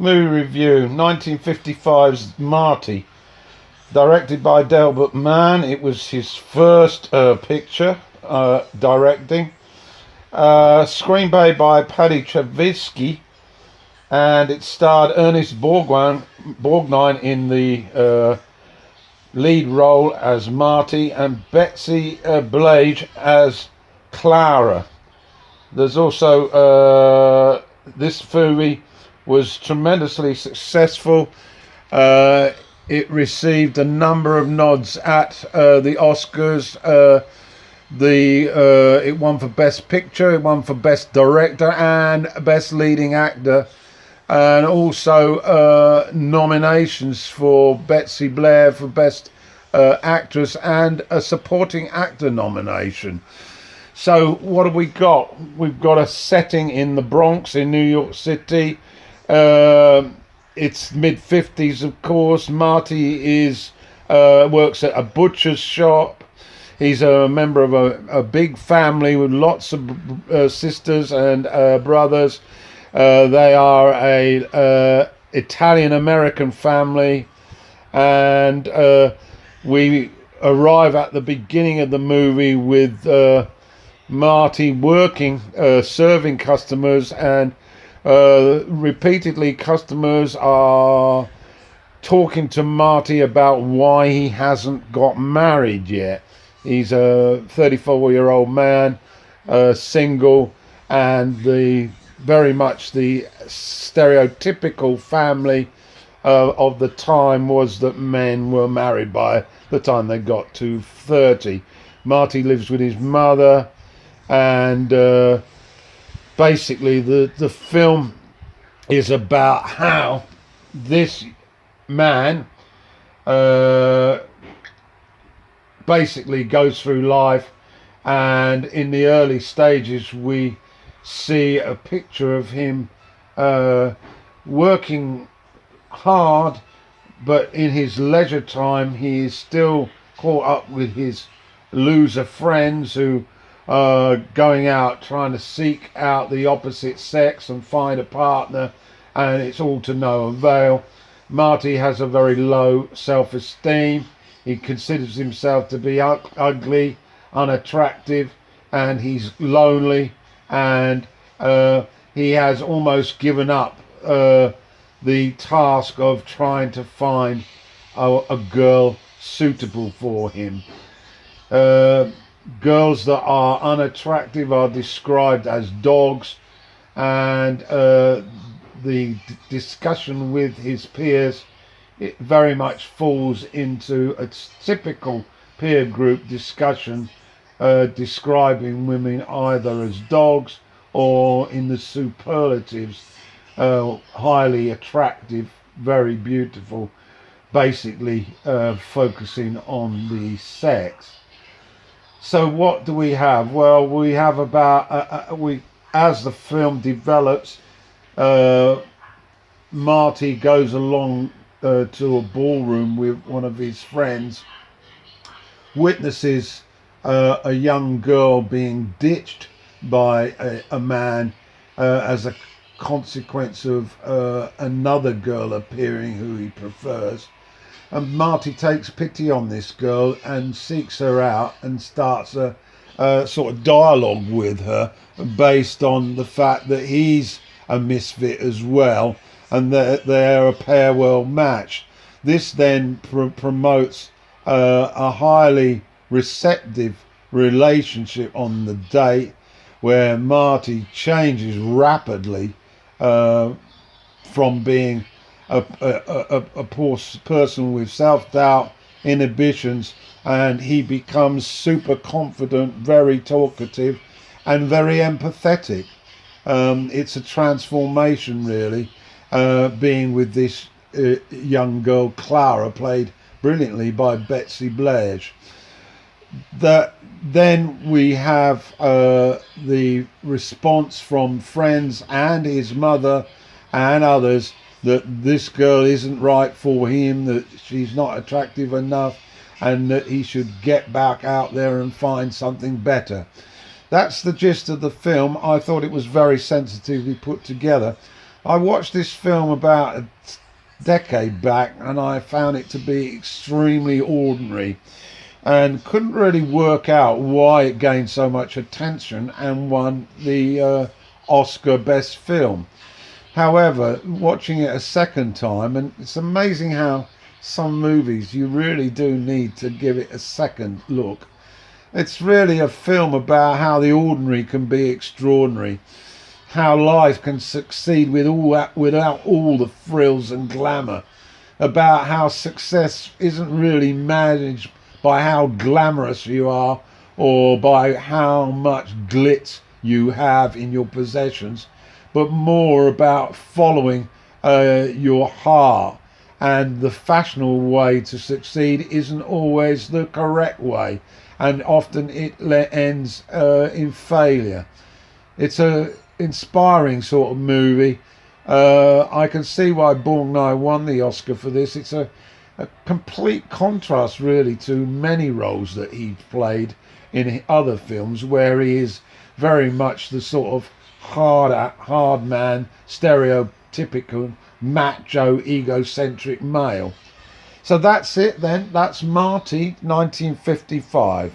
Movie review: 1955's Marty, directed by Delbert Mann. It was his first picture directing. Screenplay by Paddy Chayefsky, and it starred Ernest Borgnine in the lead role as Marty and Betsy Blage as Clara. There's also this movie was tremendously successful. It received a number of nods at the Oscars. It won for Best Picture, it won for Best Director and Best Leading Actor, and also nominations for Betsy Blair for Best Actress and a Supporting Actor nomination. So what have we got? We've got a setting in the Bronx in New York City. It's mid-50s, of course. Marty works at a butcher's shop. He's a member of a big family with lots of sisters and brothers. They are a Italian-American family, and we arrive at the beginning of the movie with Marty working, serving customers, and repeatedly customers are talking to Marty about why he hasn't got married yet. He's a 34-year-old man, single, and very much the stereotypical family of the time was that men were married by the time they got to 30. Marty lives with his mother, and basically the film is about how this man basically goes through life, and in the early stages we see a picture of him working hard, but in his leisure time he is still caught up with his loser friends who are going out trying to seek out the opposite sex and find a partner, and it's all to no avail. Marty has a very low self-esteem. He considers himself to be ugly, unattractive, and he's lonely, and he has almost given up the task of trying to find a girl suitable for him. Girls that are unattractive are described as dogs, and the discussion with his peers, it very much falls into a typical peer group discussion, describing women either as dogs or in the superlatives, highly attractive, very beautiful, basically focusing on the sex. So what do we have? Well, we have about as the film develops, Marty goes along to a ballroom with one of his friends, witnesses a young girl being ditched by a man as a consequence of another girl appearing who he prefers. And Marty takes pity on this girl and seeks her out and starts a sort of dialogue with her based on the fact that he's a misfit as well, and that they're a pair well matched. This then promotes a highly receptive relationship on the date, where Marty changes rapidly from being a poor person with self-doubt, inhibitions, and he becomes super confident, very talkative, and very empathetic. It's a transformation, really, being with this young girl, Clara, played brilliantly by Betsy Blage. Then we have the response from friends and his mother and others that this girl isn't right for him, that she's not attractive enough, and that he should get back out there and find something better. That's the gist of the film. I thought it was very sensitively put together. I watched this film about a decade back and I found it to be extremely ordinary and couldn't really work out why it gained so much attention and won the Oscar Best Film. However, watching it a second time, and it's amazing how some movies you really do need to give it a second look. It's really a film about how the ordinary can be extraordinary, how life can succeed with all that, without all the frills and glamour, about how success isn't really managed by how glamorous you are or by how much glitz you have in your possessions, but more about following your heart. And the fashionable way to succeed isn't always the correct way, and often it ends in failure. It's a inspiring sort of movie. I can see why Borgnine won the Oscar for this. It's a complete contrast, really, to many roles that he played in other films, where he is very much the sort of hard man, stereotypical, macho, egocentric male. So that's it then. That's Marty, 1955.